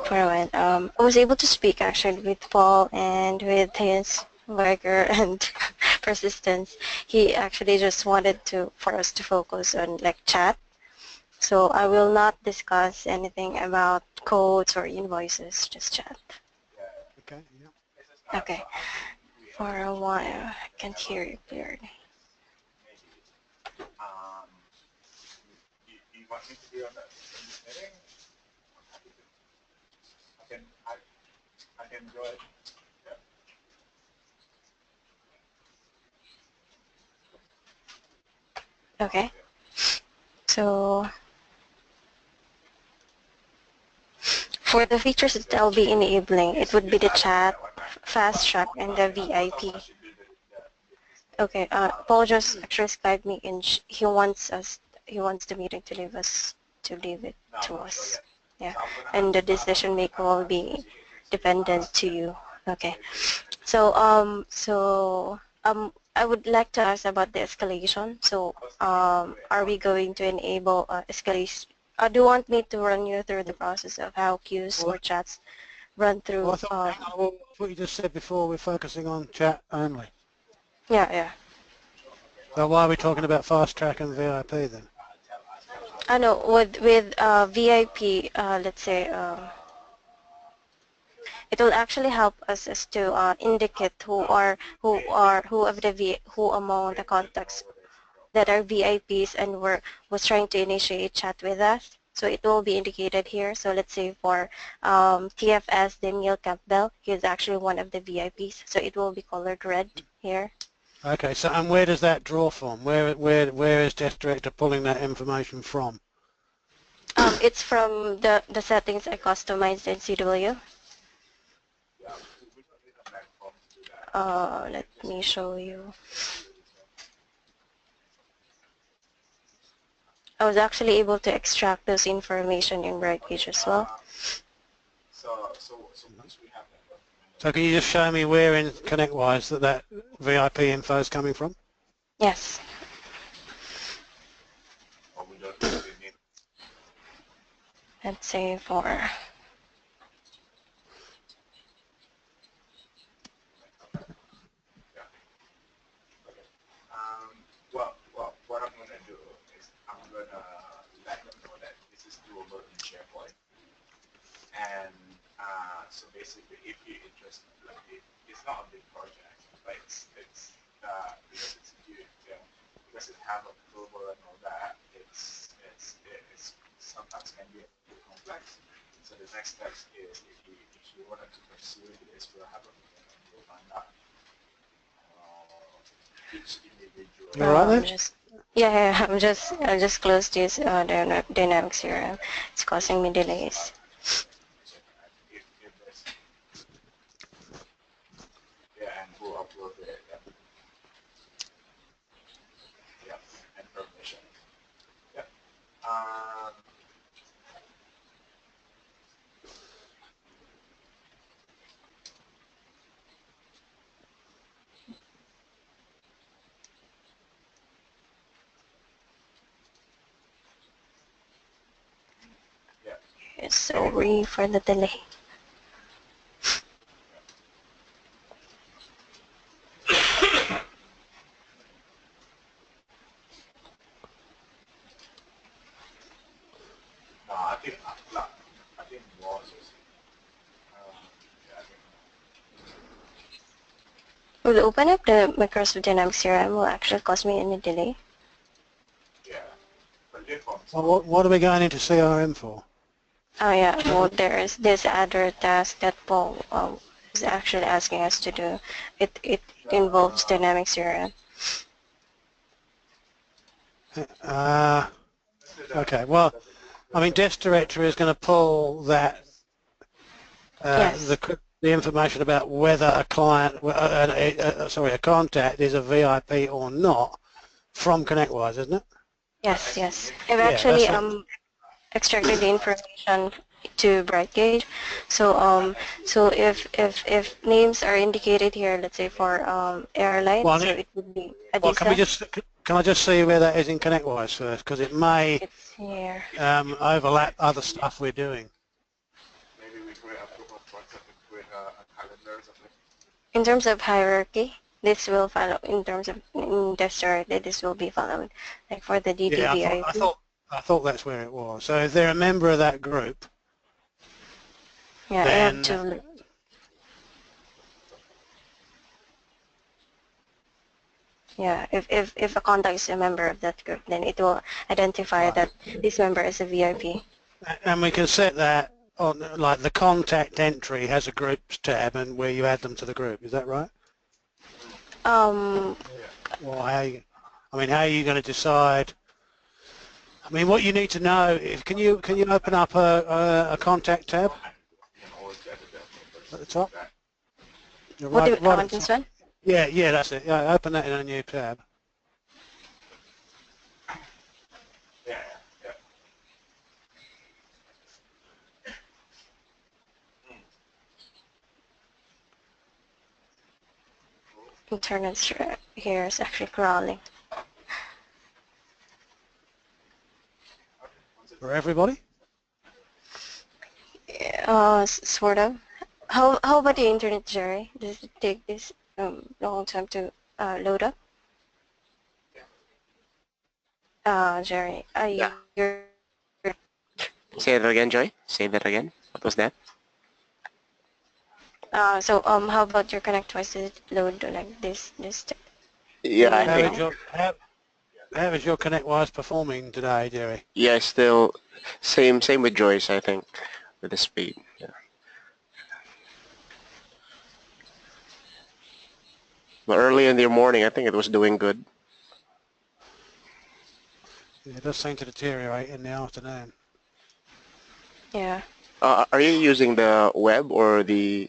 for a while. I was able to speak actually with Paul, and with his vigor and persistence. He actually just wanted for us to focus on like chat. So I will not discuss anything about codes or invoices, just chat. Okay. Yeah. Okay. For a while, I can't hear you clearly. You want me to be on that meeting? I can go ahead. Okay. So for the features that I'll be enabling, it would be the chat, fast track, and the VIP. Okay. Paul just actually Skyped me, and he wants the meeting to leave it to us. Yeah. And the decision maker will be dependent to you. Okay. So I would like to ask about the escalation. So are we going to enable escalation? Do you want me to run you through the process of how queues or chats run through? Well, I thought what you just said before, we're focusing on chat only. Yeah. So why are we talking about fast track and VIP then? I know with VIP, let's say. It will actually help us as to indicate who among the contacts that are VIPs and was trying to initiate chat with us. So it will be indicated here. So let's say for TFS Daniel Campbell, he is actually one of the VIPs. So it will be colored red here. Okay, so and where does that draw from? Where is Desk Director pulling that information from? It's from the settings I customized in CW. Let me show you. I was actually able to extract those information in BrightPage as well. So can you just show me where in ConnectWise that VIP info is coming from? Yes. Let's say for Well, what I'm going to do is I'm going to let them know that this is doable in SharePoint. And so basically, if you're interested, like it's not a big project, but it's because it's huge, because it has approval and all that, it's sometimes can be a bit complex. So the next step is if you wanted to pursue this, we'll have a meeting and we'll find out each individual. You all right there? Yeah, I just closed this Dynamics CRM. It's causing me delays. And we'll upload it. And permission. Sorry for the delay. No, I think was Will open up the Microsoft Dynamics CRM will actually cause me any delay. Well, what are we going into CRM for? Oh yeah, well there's this other task that Paul is actually asking us to do. It involves Dynamics CRM. Okay, well, I mean, Desk Directory is going to pull that Yes. the information about whether a client, a contact is a VIP or not from ConnectWise, isn't it? Yes. I've actually extracted the information to BrightGauge. So if names are indicated here, let's say for airlines, so it would be Adisa. Well, can I just see where that is in ConnectWise first, because it may It's here. overlap other stuff we're doing. create a group of WhatsApp to create a calendar or something? In terms of hierarchy, this will follow. In terms of in the start, this will be followed. Like for the Yeah, DDVIP. I thought that's where it was. So if they're a member of that group, Yeah, I have then to. Yeah, if a contact is a member of that group, then it will identify right. that this member is a VIP. And we can set that on, like the contact entry has a groups tab and where you add them to the group. Is that right? Um, Or how are you going to decide? I mean, what you need to know is, can you open up a contact tab You can always edit that at the first. top? That. You're what do you, right at the this top. one? Yeah, that's it. Yeah, open that in a new tab. Yeah, yeah. Internet here is actually crawling. For everybody? Sort of. How about the internet, Jerry? Does it take this long time to load up? Jerry, Yeah. you're Say that again, Joy. Say that again. What was that? how about your connect twice? Does it load like this? Yeah, I How think. How is your ConnectWise performing today, Jerry? Yeah, still same with Joyce. I think with the speed. Yeah. But early in the morning, I think it was doing good. It does seem to deteriorate in the afternoon. Yeah. Are you using the web or the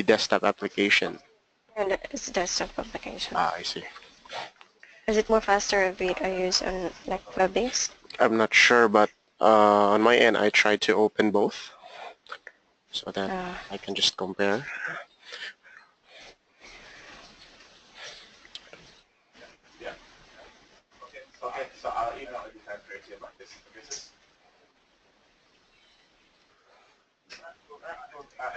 desktop application? And it's a desktop application. Ah, I see. Is it more faster if I use on like web-based? I'm not sure, but on my end, I tried to open both so that I can just compare. Yeah. Okay, so I'll email you time crazy about this. This is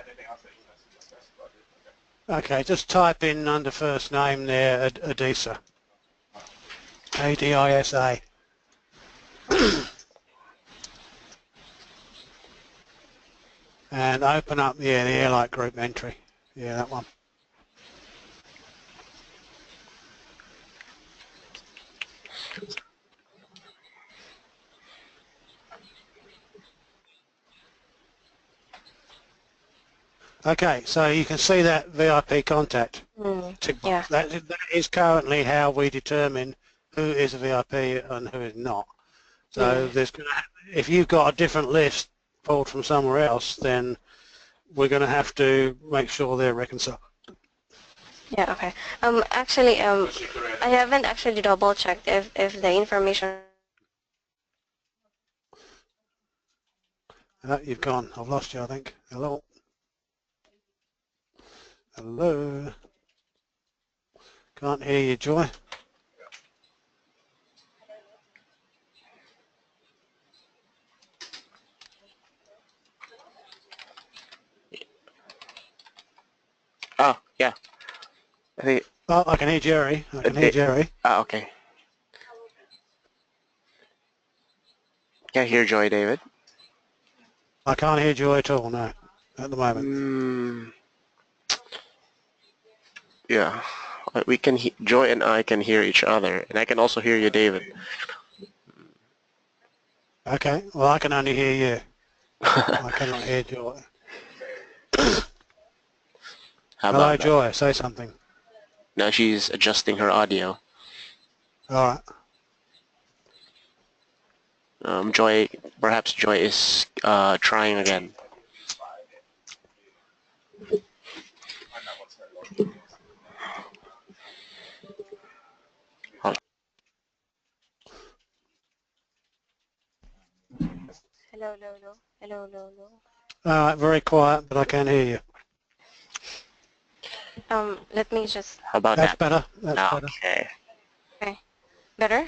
anything else that you want to discuss about it? Okay. Okay, just type in under first name there, Adisa. A-D-I-S-A. And open up, the Airlight group entry. Yeah, that one. Okay, so you can see that VIP contact tick Yeah. box. That is currently how we determine who is a VIP and who is not. So if you've got a different list pulled from somewhere else, then we're going to have to make sure they're reconciled. Yeah. Okay. Actually, I haven't actually double checked if the information. You've gone. I've lost you, I think. Hello. Hello. Can't hear you, Joy. Oh, yeah. I think. Oh, I can hear Jerry. I can hear Jerry. Okay. Can't hear Joy, David. I can't hear Joy at all, no, at the moment. Yeah. We can. Joy and I can hear each other, and I can also hear you, David. Okay, well, I can only hear you. I cannot hear Joy. How Hello, about that? Joy, say something. Now she's adjusting her audio. All right. Joy, perhaps Joy is trying again. Hello, hello, hello, hello, hello. All right, very quiet, but I can hear you. Let me just. How about That's that? better. That's better. Okay. Okay. Better.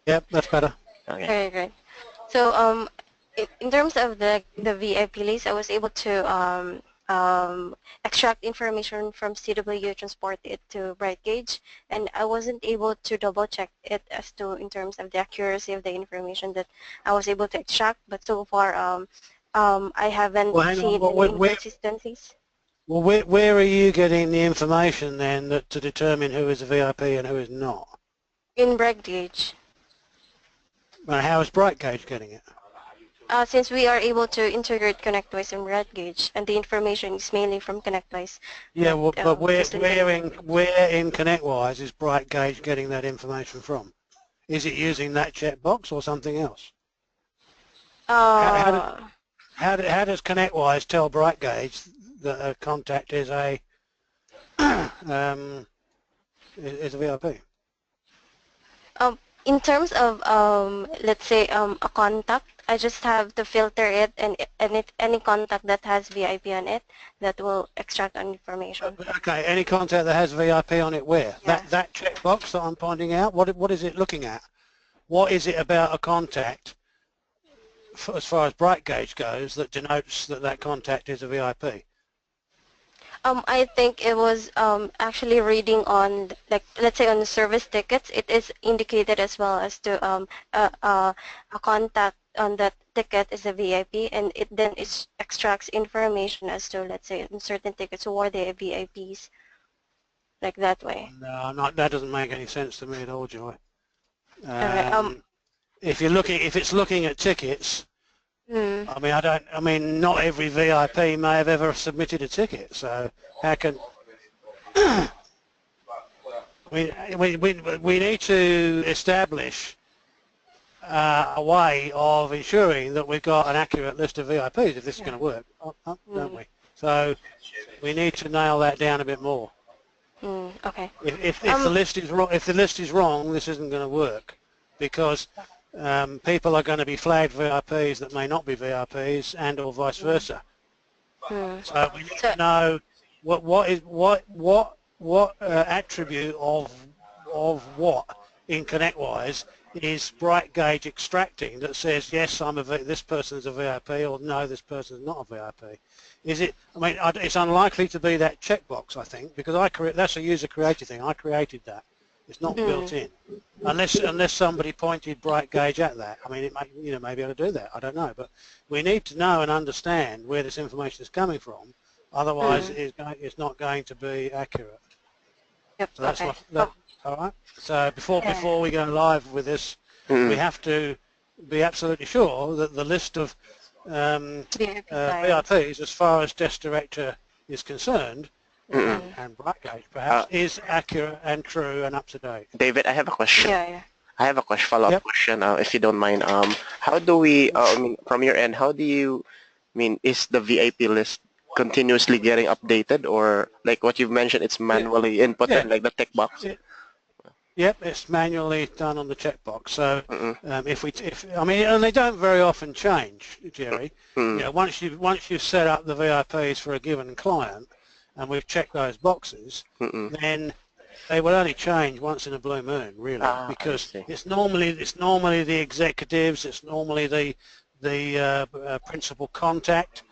Yep, that's better. Okay. Very good. So in terms of the VIP list, I was able to extract information from CW, transport it to BrightGauge, and I wasn't able to double check it as to in terms of the accuracy of the information that I was able to extract. But so far, I haven't Well, hang on. seen Well, any inconsistencies. where are you getting the information then that, to determine who is a VIP and who is not? In BrightGauge. And how is BrightGauge getting it? Since we are able to integrate ConnectWise and BrightGauge, and the information is mainly from ConnectWise. Yeah, well, but where just in ConnectWise is BrightGauge getting that information from? Is it using that checkbox or something else? uh, How does ConnectWise tell BrightGauge that a contact is a is a VIP? in terms of let's say a contact, I just have to filter it, and any contact that has VIP on it, that will extract on information. Okay, any contact that has VIP on it, where? Yeah. That checkbox that I'm pointing out, what is it looking at? What is it about a contact, as far as BrightGauge goes, that denotes that that contact is a VIP? I think it was actually reading on, like, let's say on the service tickets, it is indicated as well as to a contact on that ticket is a VIP, and it then extracts information as to, let's say, in certain tickets who are the VIPs, like that way. No, that doesn't make any sense to me at all, Joy. Alright, If it's looking at tickets, hmm. I mean, not every VIP may have ever submitted a ticket, so how can we need to establish a way of ensuring that we've got an accurate list of VIPs if this is going to work, don't we? So we need to nail that down a bit more. Okay. If the list is wrong, this isn't going to work, because people are going to be flagged VIPs that may not be VIPs, and or vice versa. So we need to know what attribute of what in ConnectWise is BrightGauge extracting that says, yes, this person's a VIP, or no, this person's not a VIP. Is it? I mean, it's unlikely to be that checkbox, I think, because that's a user created thing. I created that. It's not built in, unless somebody pointed BrightGauge at that. I mean, it may, maybe able to do that. I don't know, but we need to know and understand where this information is coming from. Otherwise, it's not going to be accurate. Yep. So that's Okay. all right. So before we go live with this, we have to be absolutely sure that the list of VIPs, as far as Desk Director is concerned, and BrightGauge perhaps, is accurate and true and up to date. David, I have a question. Yeah. I have a follow-up question, if you don't mind. How do we, I mean, from your end, how do you, is the VIP list continuously getting updated, or like what you've mentioned, it's manually inputted, like the tick box? Yep, it's manually done on the checkbox. So I mean, and they don't very often change, Jerry. Once you've set up the VIPs for a given client, and we've checked those boxes, then they will only change once in a blue moon, really, because it's normally the executives, it's normally the principal contact,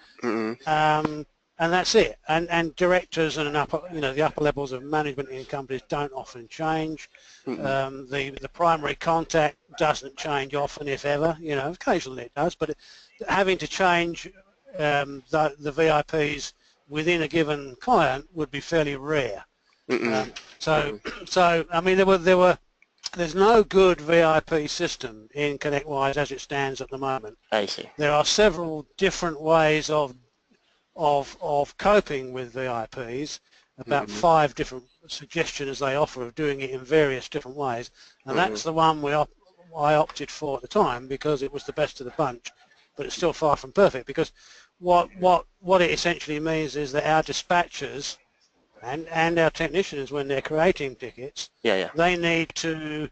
and that's it. And directors and the upper levels of management in companies don't often change. The primary contact doesn't change often, if ever. Occasionally it does, but having to change the VIPs within a given client would be fairly rare. So I mean, there's no good VIP system in ConnectWise as it stands at the moment. I see. There are several different ways of coping with VIPs, about 5 different suggestions they offer of doing it in various different ways, and that's the one I opted for at the time because it was the best of the bunch, but it's still far from perfect, because what it essentially means is that our dispatchers and our technicians, when they're creating tickets, they need to,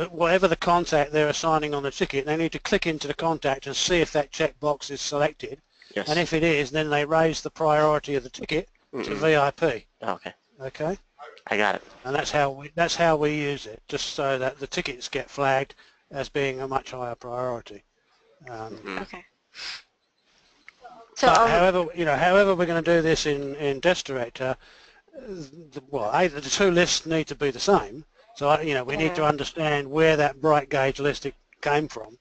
whatever the contact they're assigning on the ticket, they need to click into the contact and see if that checkbox is selected. And if it is, then they raise the priority of the ticket to VIP. Okay. I got it. And that's how we use it, just so that the tickets get flagged as being a much higher priority. Okay. So But however, however we're going to do this in Desk Director, the two lists need to be the same. So, we need to understand where that bright gauge list came from,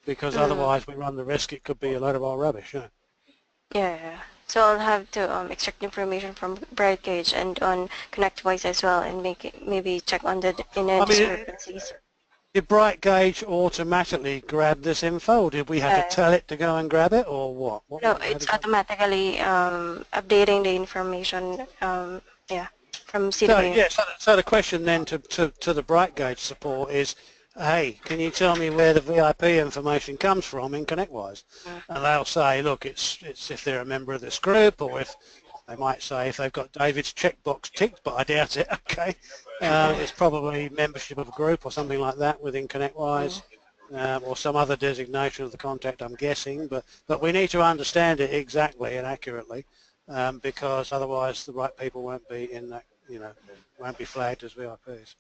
because otherwise we run the risk it could be a load of old rubbish. yeah. So I'll have to extract information from Bright Gauge and on ConnectWise as well, and make it, maybe check on the discrepancies. Did Bright Gauge automatically grab this info? Did we have to tell it to go and grab it, or what? No, it's automatically updating the information. From CWA. So the question then to the Bright Gauge support is, hey, can you tell me where the VIP information comes from in ConnectWise? And they'll say, look, it's if they're a member of this group, or if they might say if they've got David's checkbox ticked, but I doubt it. Okay, it's probably membership of a group or something like that within ConnectWise, or some other designation of the contact, I'm guessing. But we need to understand it exactly and accurately, because otherwise the right people won't be in that, won't be flagged as VIPs.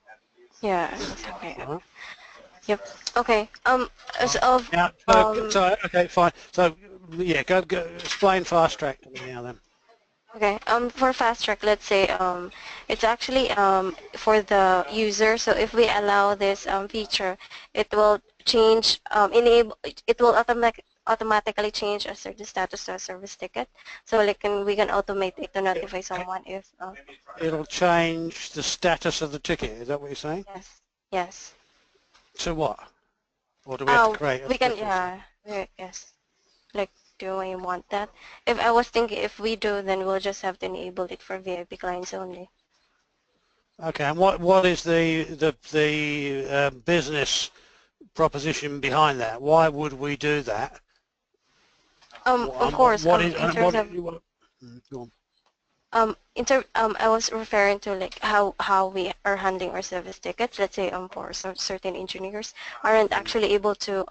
Yeah. Okay. Right. Yep. Okay. Okay, fine. So yeah, go explain Fast Track to me now then. Okay. For Fast Track, let's say it's actually for the user. So if we allow this feature, it will change it will automatically change a certain status to a service ticket. So we can automate it to notify someone if it'll change the status of the ticket. Is that what you're saying? Yes. Yes. To what? Or do we have to create? We can. Yes. Do we want that? If I was thinking, if we do, then we'll just have to enable it for VIP clients only. Okay. And what is the business proposition behind that? Why would we do that? Of course. I was referring to how we are handling our service tickets. Let's say for certain engineers aren't actually able to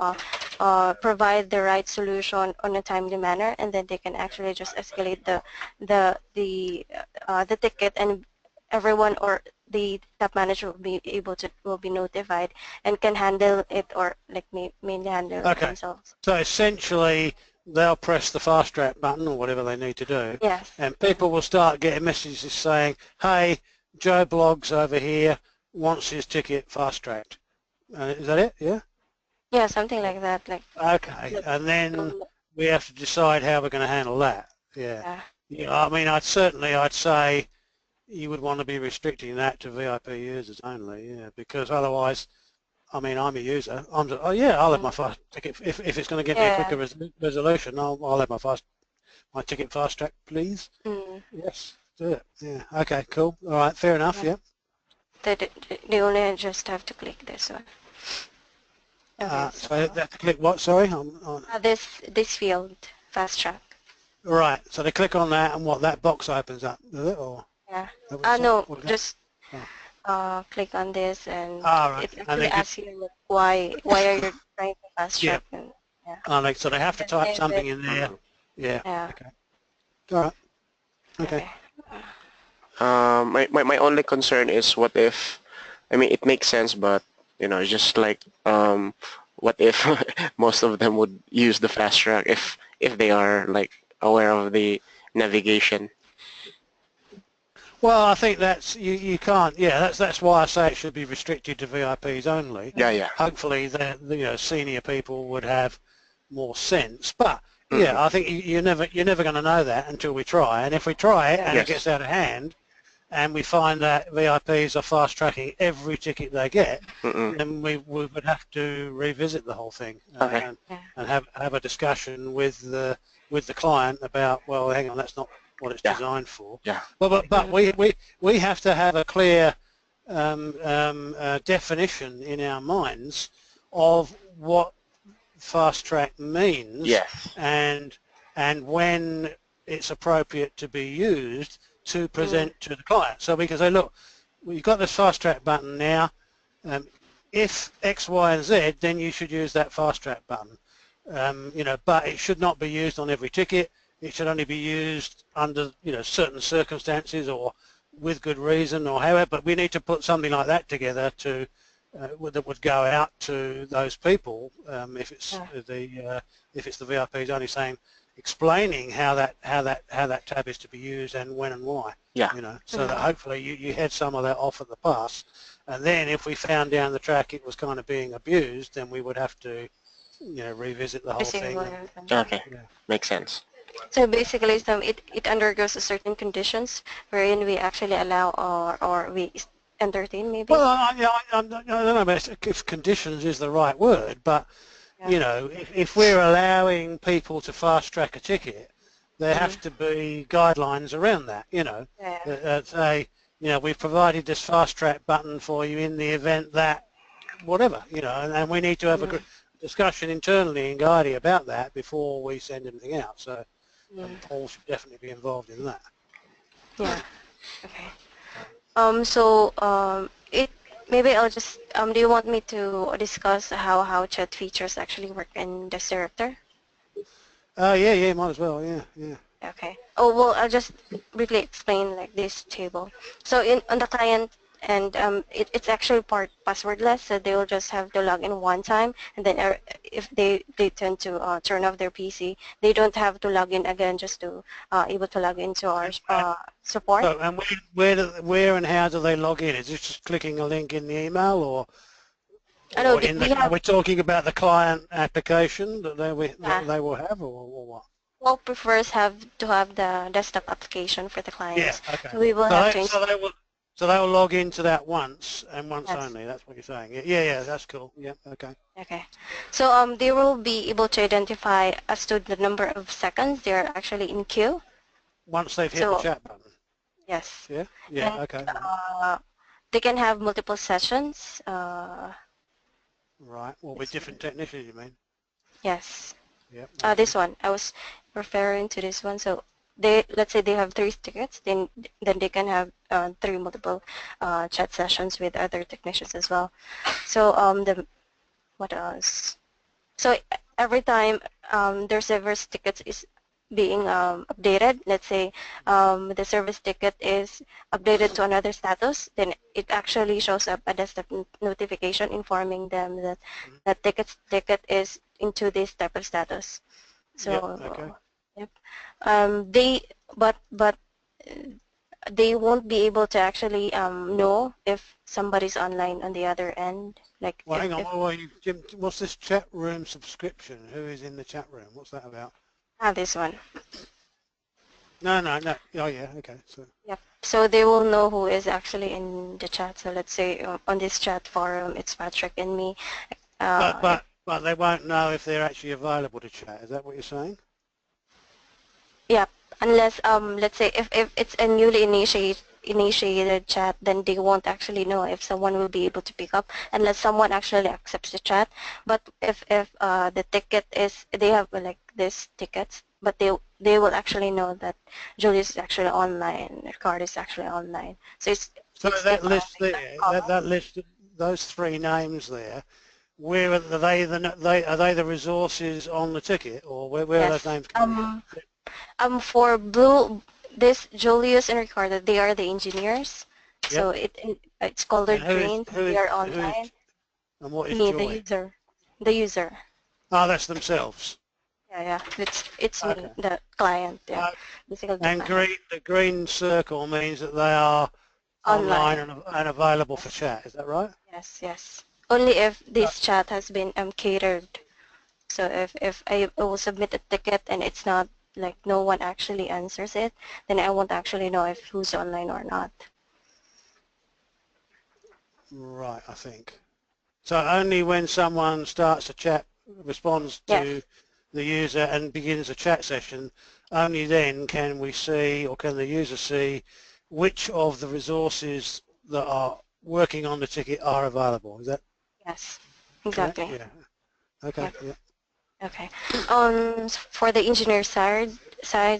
provide the right solution on a timely manner, and then they can actually just escalate the ticket, and everyone or the top manager will be notified and can handle it, or mainly handle it themselves. So essentially, they'll press the Fast Track button or whatever they need to do. Yes. And people will start getting messages saying, hey, Joe Bloggs over here wants his ticket fast tracked. Is that it? Yeah? Yeah, something like that. Okay. And then we have to decide how we're going to handle that. Yeah. I mean, I'd say you would want to be restricting that to VIP users only, because otherwise, I mean, I'm a user. I'll have my fast ticket. If it's going to get me a quicker resolution, I'll have my ticket fast track, please. Yes, do it. Yeah. Okay. Cool. All right. Fair enough. Yeah. They only just have to click this one. Okay, so they have to click what? Sorry. This field, Fast Track. Right. So they click on that, and that box opens up, does it? Or no, just. Click on this, and it actually asks you why are you trying to fast track. And, so they have to type something in there. Yeah. Okay. All right. Okay. My only concern is what if, I mean, it makes sense, but just what if most of them would use the Fast Track if they are aware of the navigation. Well, I think that's you can't. Yeah, that's why I say it should be restricted to VIPs only. Yeah. Hopefully, the senior people would have more sense. But yeah, I think you're never going to know that until we try. And if we try it and it gets out of hand, and we find that VIPs are fast tracking every ticket they get, then we would have to revisit the whole thing and have a discussion with the client about, well, hang on, that's not what it's designed for. Yeah. But we have to have a clear definition in our minds of what fast track means. Yes. And when it's appropriate to be used to present to the client. So we can say, look, we've got this fast track button now. If X, Y, and Z, then you should use that fast track button. But it should not be used on every ticket. It should only be used under, certain circumstances or with good reason or however. But we need to put something like that together to that would go out to those people if it's Yeah. the VIPs only saying, explaining how that tab is to be used and when and why. Yeah. You know, so that hopefully you had some of that off at the pass, and then if we found down the track it was kind of being abused, then we would have to, you know, revisit the whole thing. Disable And, everything. Okay. yeah. Makes sense. So basically, it undergoes a certain conditions wherein we actually allow or we entertain maybe. Well, I don't know if conditions is the right word, but Yeah. you know, if we're allowing people to fast track a ticket, there have to be guidelines around that. You know, Yeah. say, you know, we've provided this fast track button for you in the event that whatever, you know, and we need to have a discussion internally in Guardi about that before we send anything out. So Paul should definitely be involved in that. Yeah. Okay. So it maybe I'll just do you want me to discuss how chat features actually work in the server? Yeah, might as well. Yeah. Okay. Oh well, I'll just briefly explain like this table. So on the client and it's actually passwordless, so they will just have to log in one time, and then if they tend to turn off their PC, they don't have to log in again just to able to log into our support. So, and where and how do they log in? Is it just clicking a link in the email, or No, are we talking about the client application that they will have, or what? All prefers have to have the desktop application for the clients. Yeah, okay. So we will have to So they will log into that once and once Yes. only. That's what you're saying. Yeah, that's cool. Yeah, okay. Okay. So they will be able to identify as to the number of seconds they're actually in queue. Once they've hit the chat button. Yes. Yeah, And, okay. they can have multiple sessions. Right. Well, with different technicians, you mean? Yes. Yeah. This one. I was referring to this one. So let's say they have 3 tickets, then they can have 3 multiple chat sessions with other technicians as well. So what else? So every time their service tickets is being updated, let's say the service ticket is updated to another status, then it actually shows up a desktop notification informing them that that ticket is into this type of status. So okay. but they won't be able to actually know if somebody's online on the other end. Like Well, hang on. Jim, what's this chat room subscription? Who is in the chat room? What's that about? this one. No. Oh, yeah. Okay. So. Yep. So they will know who is actually in the chat. So let's say on this chat forum, it's Patrick and me. But they won't know if they're actually available to chat. Is that what you're saying? Yeah. Unless let's say if it's a newly initiated chat, then they won't actually know if someone will be able to pick up unless someone actually accepts the chat. But if the ticket is, they have like this tickets, but they will actually know that Julius is actually online, Ricardo is actually online. So that list there, that list, those 3 names there, where are they? Are they the resources on the ticket, or where are those names coming from? For Blue, this Julius and Ricardo, they are the engineers. Yep. So it's colored green. They are online. And what is me, Joy? The user. Oh, that's themselves. Yeah. It's okay. Me, the client. Yeah. And the green circle means that they are online and available for chat. Is that right? Yes. Only if this chat has been catered. So if I will submit a ticket and it's not like no one actually answers it, then I won't actually know if who's online or not. Right, I think. So only when someone starts a chat, responds to the user and begins a chat session, only then can we see, or can the user see, which of the resources that are working on the ticket are available. Is that? Yes, exactly. Correct? Yeah. Okay. Yeah. Okay. For the engineer side,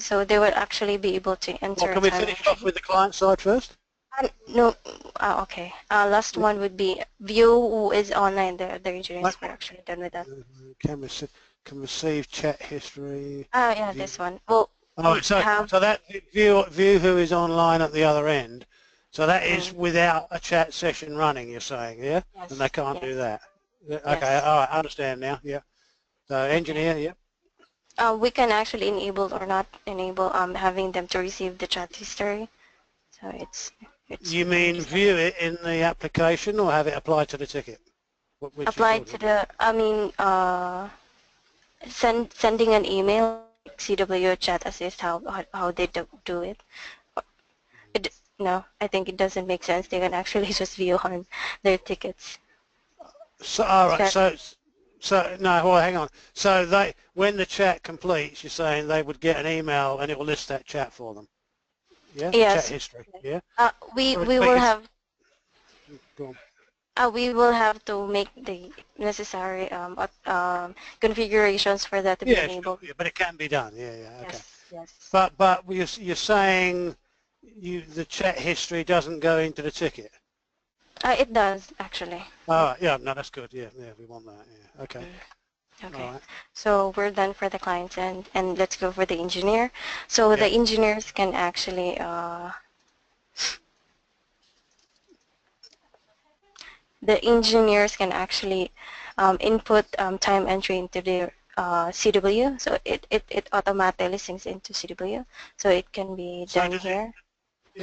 so they will actually be able to enter. Well, can we finish off with the client side first? No. Okay. Last one would be view who is online. The engineers were actually done with that. Can receive chat history. This one. Well. So that view who is online at the other end So that is Mm. without a chat session running, you're saying, yeah? Yes. And they can't Yes. do that. Yeah, okay, Yes. all right, I understand now, yeah. So Okay. engineer, yeah. We can actually enable or not enable having them to receive the chat history. So it's You mean view it in the application or have it applied to the ticket? Which is applied good. to the. I mean, sending an email CW chat assist how they do it. It no, I think it doesn't make sense. They can actually just view on their tickets. So, all right, So, so no, well, hang on. So they, when the chat completes, you're saying they would get an email and it will list that chat for them. Yeah, the chat yes, history. Yeah. we So we but will it's, have go on. we will have to make the necessary configurations for that to be Yeah, sure, enabled. yeah, but it can be done. Yeah, yeah, okay. Yes, yes. But you're saying the chat history doesn't go into the ticket. It does actually. All Yep. right, yeah, no, that's good. Yeah, yeah, we want that. Yeah, okay. All Okay. right. So we're done for the clients and let's go for the engineer. So the Yep. engineers can actually input time entry into their CW. So it automatically syncs into CW. So it can be So done does it? here.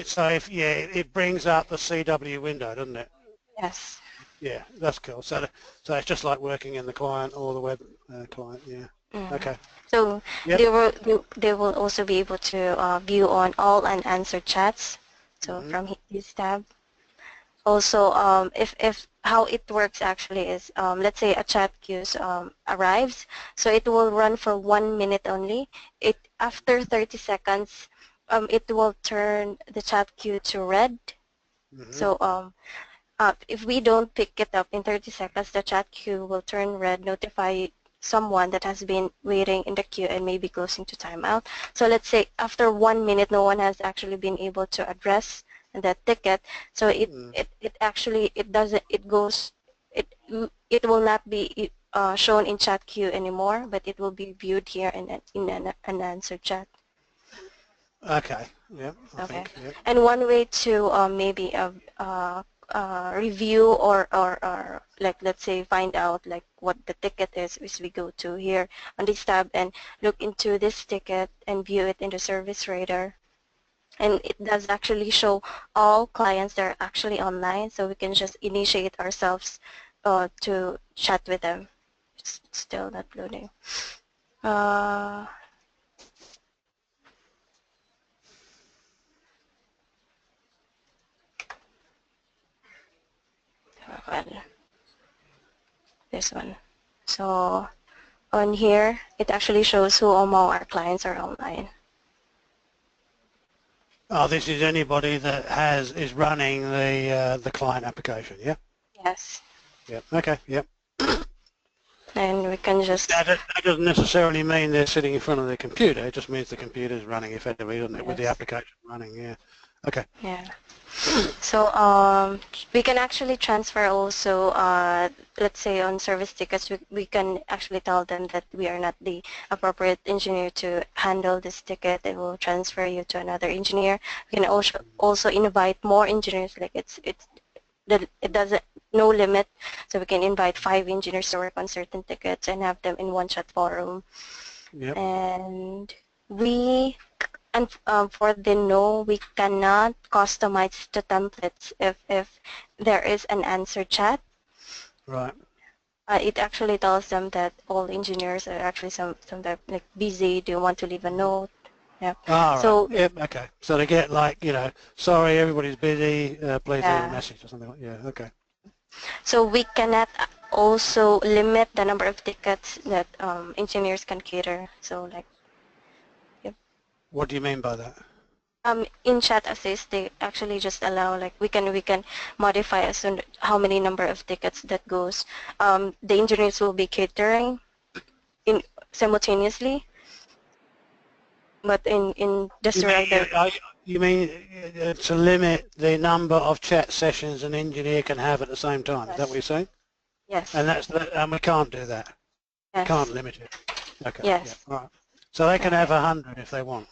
So if yeah, it brings up the CW window, doesn't it? Yes. Yeah, that's cool. So it's just like working in the client or the web client. Yeah. Mm. Okay. So Yep. they will also be able to view on all unanswered chats. So Hmm. from this tab. Also, if how it works actually is, let's say a chat queue arrives, so it will run for 1 minute only. It after 30 seconds, it will turn the chat queue to red. Hmm. So if we don't pick it up in 30 seconds, the chat queue will turn red, notify someone that has been waiting in the queue and maybe closing to timeout. So let's say after 1 minute, no one has actually been able to address that ticket. So it actually it doesn't it goes it it will not be shown in chat queue anymore, but it will be viewed here in an unanswered chat. Okay. Yeah, I Okay. think. Yeah. And one way to maybe review or like let's say find out like what the ticket is we go to here on this tab and look into this ticket and view it in the service radar. And it does actually show all clients that are actually online, so we can just initiate ourselves to chat with them. It's still not loading. Uh, well, this one. So on here, it actually shows who among our clients are online. Oh, this is anybody that is running the client application. Yeah. Yes. Yeah. Okay. Yep. And we can just, That doesn't necessarily mean they're sitting in front of their computer. It just means the computer's running effectively, doesn't it, with the yes, application running. Yeah. Okay. yeah. So we can actually transfer also, let's say on service tickets, we can actually tell them that we are not the appropriate engineer to handle this ticket and we'll transfer you to another engineer. We can also invite more engineers, like it doesn't, no limit, so we can invite 5 engineers to work on certain tickets and have them in one chat forum. Yep. And for the no, we cannot customize the templates if there is an answer chat. Right. It actually tells them that all engineers are actually some that like busy. Do you want to leave a note? Yeah. All right. So Yep. Okay. So they get like, sorry, everybody's busy. Please leave a yeah. message or something like. Yeah. Okay. So we cannot also limit the number of tickets that engineers can cater. So like, yep. What do you mean by that? In chat assist, they actually just allow like we can modify as soon how many number of tickets that goes. The engineers will be catering in simultaneously, but in just You to mean write the you mean to limit the number of chat sessions an engineer can have at the same time? Is that what yes, you're saying? yes, And we can't do that. Can't yes, limit it. Okay. Yeah. yes, All right. So they can have okay, 100 if they want.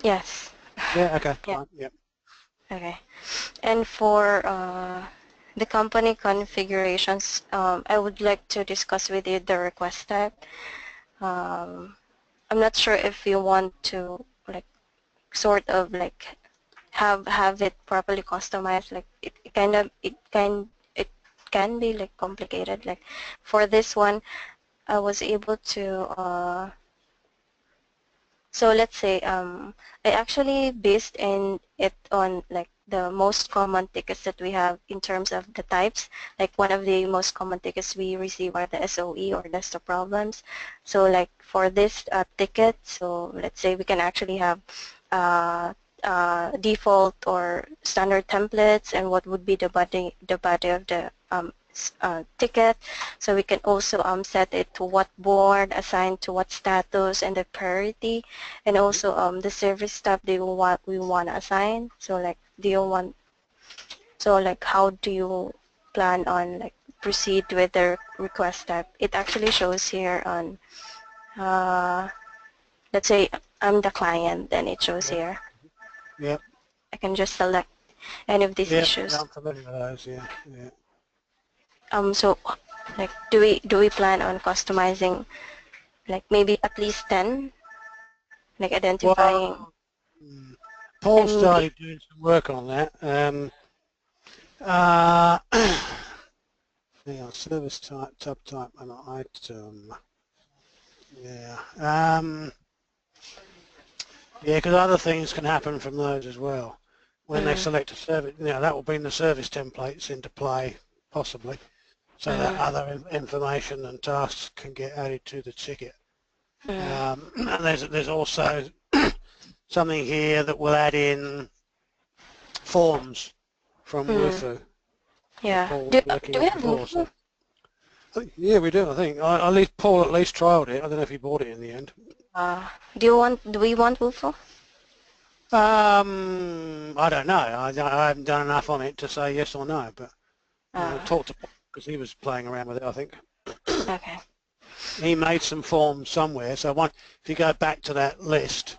yes, Yeah. Okay. yeah, Fine. Yep. Okay. And for the company configurations, I would like to discuss with you the request type. I'm not sure if you want to like sort of like have it properly customized. Like it can be like complicated. Like for this one, I was able to so let's say I actually based in it on like the most common tickets that we have in terms of the types. Like one of the most common tickets we receive are the SOE or desktop problems. So like for this ticket, so let's say we can actually have default or standard templates and what would be the body of the ticket. So we can also set it to what board, assigned to what status, and the priority, and also the service type we want to assign. So like how do you plan on like proceed with the request type? It actually shows here on let's say I'm the client, then it shows Yep. here. Yep. I can just select any of these Yep. issues. I'm familiar with those. Yeah. Yeah. So like do we plan on customizing like maybe at least 10, like identifying Well, Paul and started doing some work on that. Uh, hang on, service type, subtype, and item. Yeah. Yeah, because other things can happen from those as well. When they select a service, that will bring the service templates into play, possibly, so that other information and tasks can get added to the ticket. And there's also something here that will add in forms from Wufoo. yeah. Paul Do, was working do we on have before. Wufoo? Yeah, we do. I think Paul at least trialed it. I don't know if he bought it in the end. Do we want Wufoo? I don't know. I haven't done enough on it to say yes or no, but talk to Paul because he was playing around with it. I think Okay. he made some forms somewhere. So if you go back to that list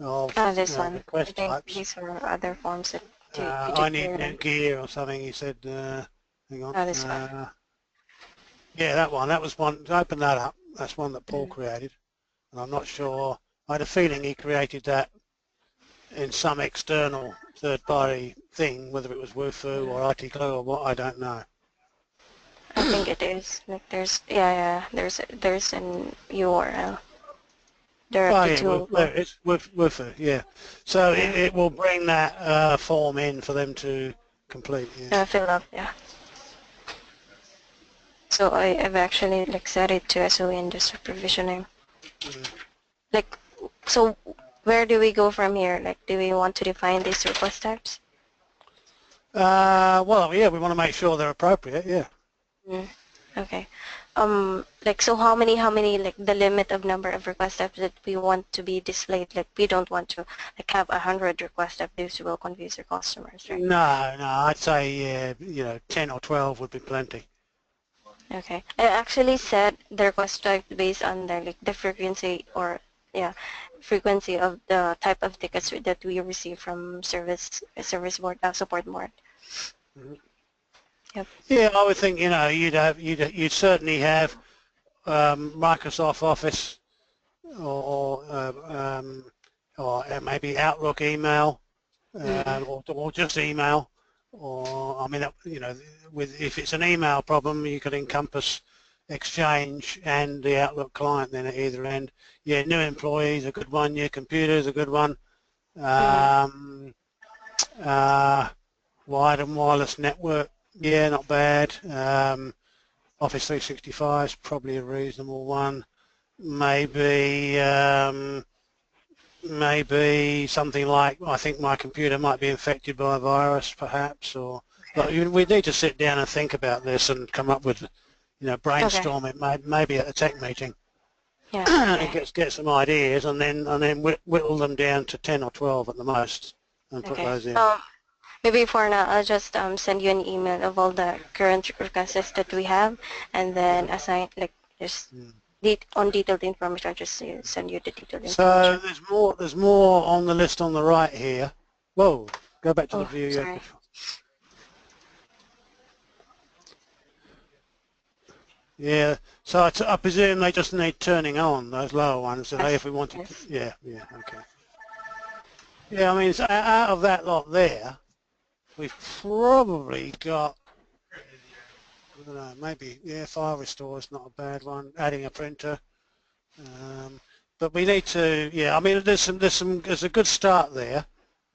of This one. I request think types, these were other forms that you I did need create. new gear or something. He said, hang on. This one. Yeah, that one. That was one. Open that up. That's one that Paul created. And I'm not sure. I had a feeling he created that in some external third-party thing, whether it was Wufoo or IT Glue or what, I don't know. I think it is. Like there's there's an URL Oh directly yeah, to it's Wufoo, yeah. So it will bring that form in for them to complete. Yeah. fill up. Yeah. So I've actually like set it to SOE industry provisioning. Like, so where do we go from here? Like, do we want to define these request types? Well, yeah, we want to make sure they're appropriate. Yeah. Okay. Like, so how many, like, the limit of number of request types that we want to be displayed? Like, we don't want to, like, have 100 request types. This will confuse your customers, right? No, I'd say, 10 or 12 would be plenty. Okay. I actually set the request type based on the, like, the frequency or, frequency of the type of tickets that we receive from service board, support board. Yep. Yeah, I would think, you'd certainly have Microsoft Office or maybe Outlook email or just email, or I mean, if it's an email problem, you could encompass Exchange and the Outlook client then at either end. Yeah, new employees a good one, new computers a good one. Wired and wireless network, yeah, not bad. Office 365 is probably a reasonable one. Maybe something like, I think my computer might be infected by a virus, perhaps, or but we need to sit down and think about this and come up with, brainstorm it maybe at a tech meeting. Yeah. And get some ideas, and then whittle them down to 10 or 12 at the most, and put those in. Maybe for now, I'll just send you an email of all the current requests that we have, and then assign like just on detailed information. I'll just send you the detailed information. So there's more on the list on the right here. Whoa, Go back to the Oh, view. sorry. Yeah, so I presume they just need turning on, those lower ones, so they, if we wanted to, Yes. yeah, okay. Yeah, I mean, so out of that lot there, we've probably got, I don't know, maybe, yeah, file restore is not a bad one, adding a printer. But we need to, yeah, I mean, there's a good start there,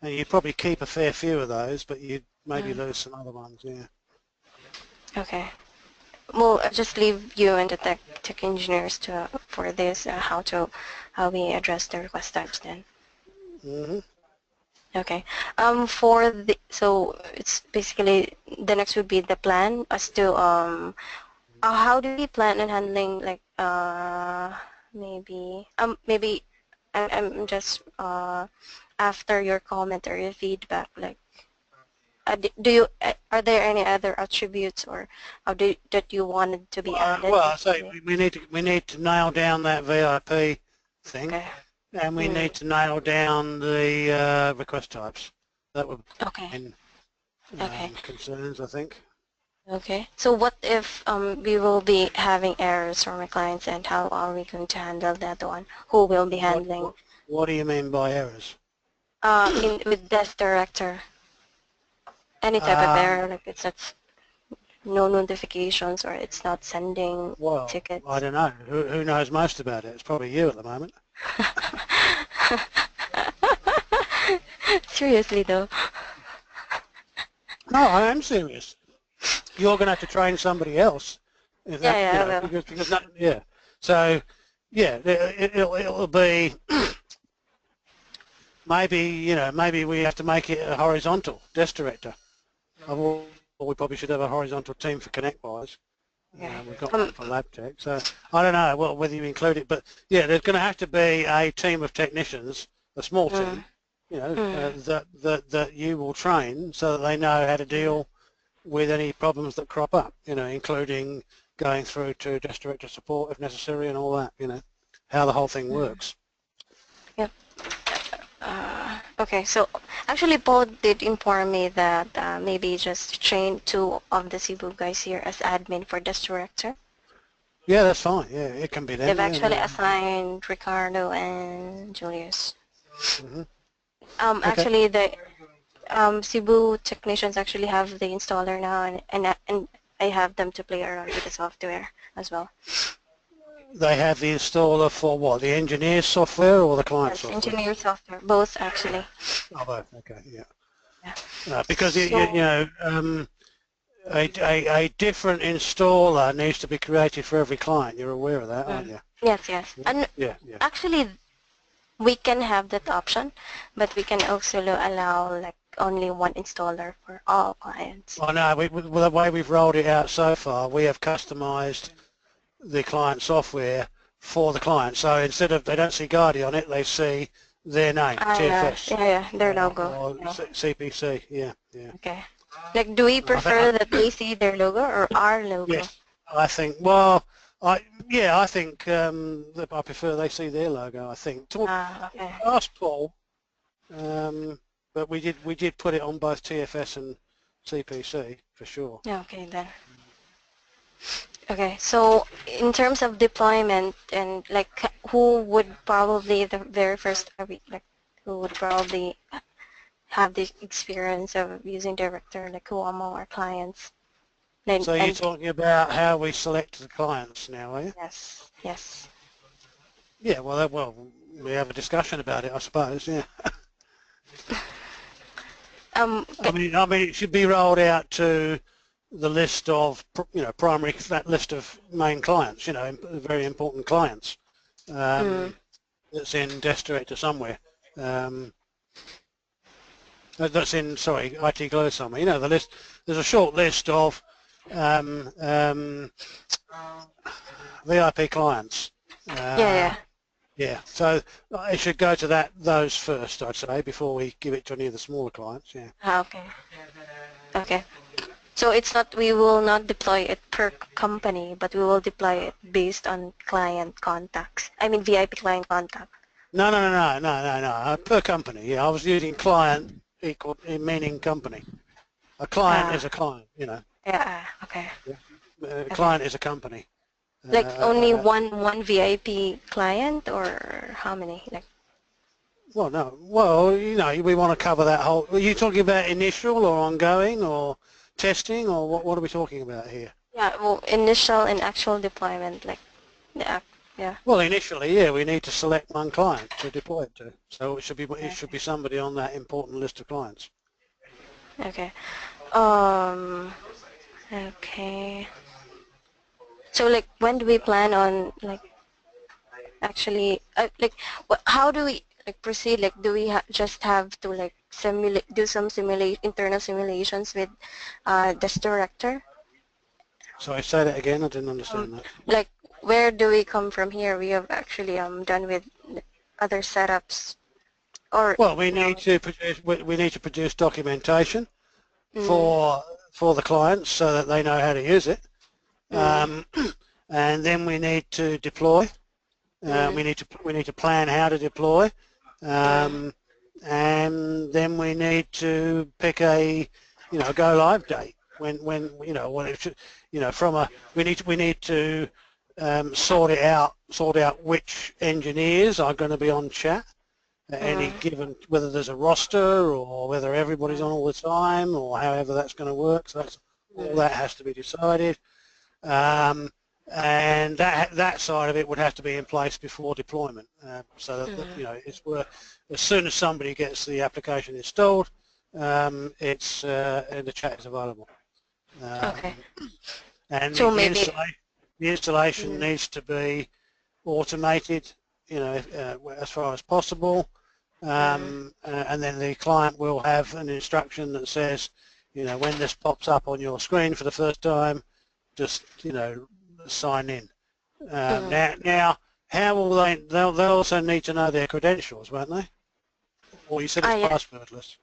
and you probably keep a fair few of those, but you maybe lose some other ones, yeah. Okay. Well, I'll just leave you and the tech engineers to for this how we address the request types then. Mm-hmm. Okay. So it's basically the next would be the plan as to how do we plan on handling like maybe I'm just after your comment or your feedback, like do you are there any other attributes or that you wanted to be added? Well, I say we need to nail down that VIP thing, Okay. and we need to nail down the request types. That would Okay. be Okay. concerns, I think. Okay. So what if we will be having errors from our clients, and how are we going to handle that one? Who will be handling? What do you mean by errors? In with Desk Director, any type of error, like it's not no notifications or it's not sending Well, I tickets. don't know. Who knows most about it? It's probably you at the moment. Seriously though. No, I am serious. You're going to have to train somebody else. If that, Yeah, you I know, will. because not, yeah. So, yeah, it'll be maybe, you know, maybe we have to make it a horizontal desk director. Or we probably should have a horizontal team for ConnectWise. Okay. We've got one for LabTech. So I don't know whether you include it, but yeah, there's going to have to be a team of technicians, a small team, you know, that you will train so that they know how to deal with any problems that crop up, you know, including going through to desk director support if necessary and all that, you know, how the whole thing works. Yep. Okay, so actually Paul did inform me that maybe just train two of the Cebu guys here as admin for Desk Director. Yeah, that's fine. Yeah, it can be them. They've Yeah, actually no. assigned Ricardo and Julius. Mm-hmm. Okay. Actually the Cebu technicians actually have the installer now, and I have them to play around with the software as well. They have the installer for what? The engineer software or the client Yes, software? engineer software, both actually. Oh, both. Okay, yeah. Yeah. Because you So know, a different installer needs to be created for every client. You're aware of that, aren't you? yes, and Yeah, yeah. actually we can have that option, but we can also allow like only one installer for all clients. I know. Well, the way we've rolled it out so far, we have customized the client software for the client. So instead of they don't see Guardi on it, they see their name, TFS, Yeah, their logo. or Yeah. CPC. Yeah, yeah. Okay. Like, do we prefer that they see their logo or our logo? Yes, I think. Well, I think that I prefer they see their logo. I think. Okay. Ask Paul, but we did put it on both TFS and CPC for sure. Yeah, okay then. Okay, so in terms of deployment and like who would probably the very first like who would probably have the experience of using Director, like who among our clients? So you're talking about how we select the clients now, are you? Yes, yes. Yeah, well, we have a discussion about it, I suppose. Yeah. I mean, it should be rolled out to the list of, you know, that list of main clients, you know, very important clients. That's in Desk Director somewhere. That's in, sorry, IT Glow somewhere. You know, the list. There's a short list of VIP clients. Yeah. Yeah, so it should go to those first, I'd say, before we give it to any of the smaller clients. Yeah. Okay. Okay. So it's not, we will not deploy it per company, but we will deploy it based on client contacts. I mean VIP client contact. No. Per company. Yeah, I was using client equal meaning company. A client Ah, is a client, you know. yeah, okay. A Okay. client is a company. Like only one VIP client or how many? Like Well, no. Well, you know, we want to cover that whole. Are you talking about initial or ongoing or testing or what are we talking about here? yeah, well, initial and actual deployment, like yeah, yeah. Well, initially, yeah, we need to select one client to deploy it to. So it Okay. should be somebody on that important list of clients. Okay. Um. Okay. So like, when do we plan on like actually like how do we like proceed? Like, do we just have to like simulate, do some simulate internal simulations with this director? So I say that again. I didn't Um, understand that. like, where do we come from here? We have actually done with other setups, or Well, we no? need to produce documentation Mm, for the clients so that they know how to use it. mm, And then we need to deploy. mm, We need to plan how to deploy, mm, and then we need to pick a go live date when when it should, from a we need to sort out which engineers are going to be on chat at any mm, given, whether there's a roster or whether everybody's mm, on all the time or however that's going to work. So that's all mm, that has to be decided. Um, and that side of it would have to be in place before deployment, so that mm. it's worth, as soon as somebody gets the application installed, it's and the chat is available, Okay. and So maybe. the installation Mm, needs to be automated, as far as possible, mm, and then the client will have an instruction that says, when this pops up on your screen for the first time, just sign in. mm. Now, how will they? They'll also need to know their credentials, won't they? Or you said it's Yeah. passwordless,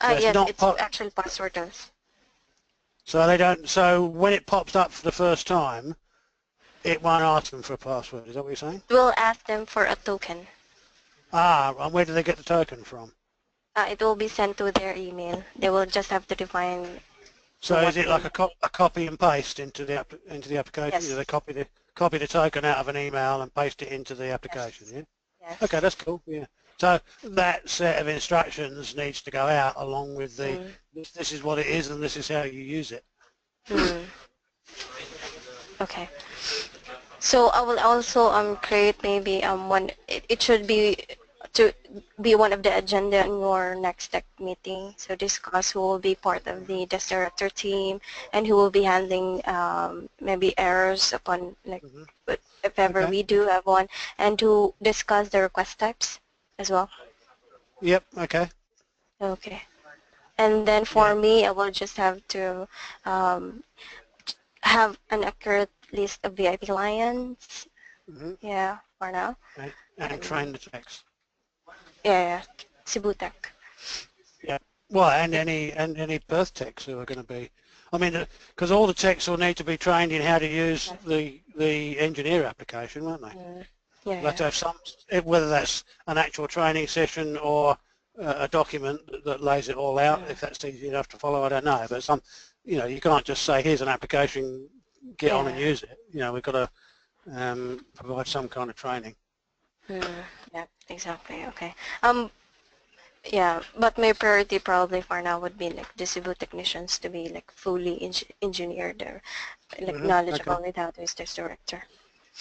so it's Yes, not. it's actually passwordless. So they don't. So when it pops up for the first time, it won't ask them for a password. Is that what you're saying? We'll ask them for a token. And where do they get the token from? It will be sent to their email. They will just have to define So what is it they. like a copy and paste into the application? Yes. They copy the token out of an email and paste it into the application. Yes. Yeah. Okay, Yes. that's cool. Yeah. So that set of instructions needs to go out along with the Mm. this is what it is and this is how you use it. Mm. Okay. So I will also create maybe one. It should be to be one of the agenda in your next tech meeting. So discuss who will be part of the desk director team and who will be handling maybe errors upon like Hmm. if ever Okay. we do have one, and to discuss the request types as well. Yep. Okay. Okay. And then Yeah. for me, I will just have to um, have an accurate list of VIP clients. Hmm. Yeah, for now. And And train the techs. yeah, Cebu Tech. Yeah. Well, and Yep. any Perth techs who are going to be. I mean, because all the techs will need to be trained in how to use Yes. the engineer application, won't they? Yeah, We'll have yeah. to have some, whether that's an actual training session or a document that lays it all out. Mm. If that's easy enough to follow, I don't know. But you can't just say, here's an application, get on and Yeah. use it. We've got to provide some kind of training. Mm. Yeah, exactly. Okay. Yeah, but my priority probably for now would be like the Cebu technicians to be like fully engineered or like Hmm. Okay. knowledgeable with how to use this director.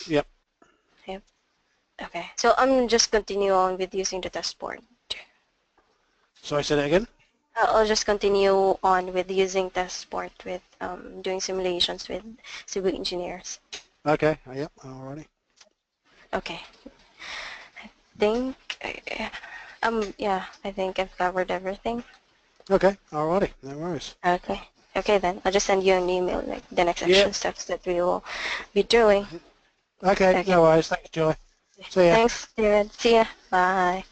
Yep. Yep. Okay. So I'm just continue on with using the test board. So I said it again. I'll just continue on with using test board with doing simulations with Cebu engineers. Okay. Yep. Alrighty. Okay. Think yeah, I think I've covered everything. Okay. Alrighty. No worries. Okay. Okay then. I'll just send you an email like the next action Yep. steps that we will be doing. Okay. Okay. No worries. Thanks, Joy. See ya. Thanks, David. See ya. Bye.